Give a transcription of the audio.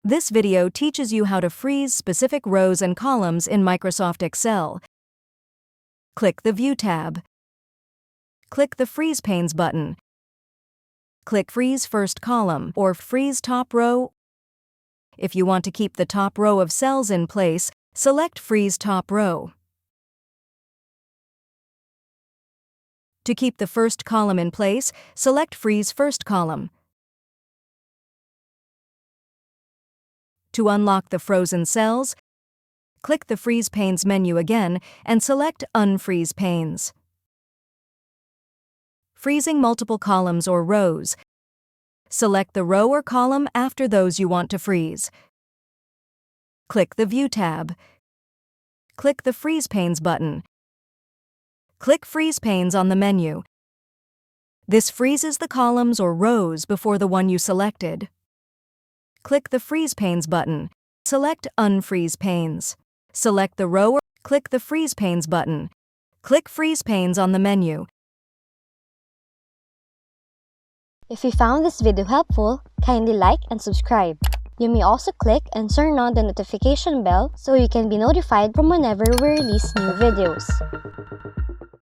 This video teaches you how to freeze specific rows and columns in Microsoft Excel. Click the View tab. Click the Freeze Panes button. Click Freeze First Column or Freeze Top Row. If you want to keep the top row of cells in place, select Freeze Top Row. To keep the first column in place, select Freeze First Column. To unlock the frozen cells, click the Freeze Panes menu again and select Unfreeze Panes. Freezing multiple columns or rows. Select the row or column after those you want to freeze. Click the View tab. Click the Freeze Panes button. Click Freeze Panes on the menu. This freezes the columns or rows before the one you selected. Click the Freeze Panes button. Select Unfreeze Panes. Select the row or click the Freeze Panes button. Click Freeze Panes on the menu. If you found this video helpful, kindly like and subscribe. You may also click and turn on the notification bell so you can be notified from whenever we release new videos.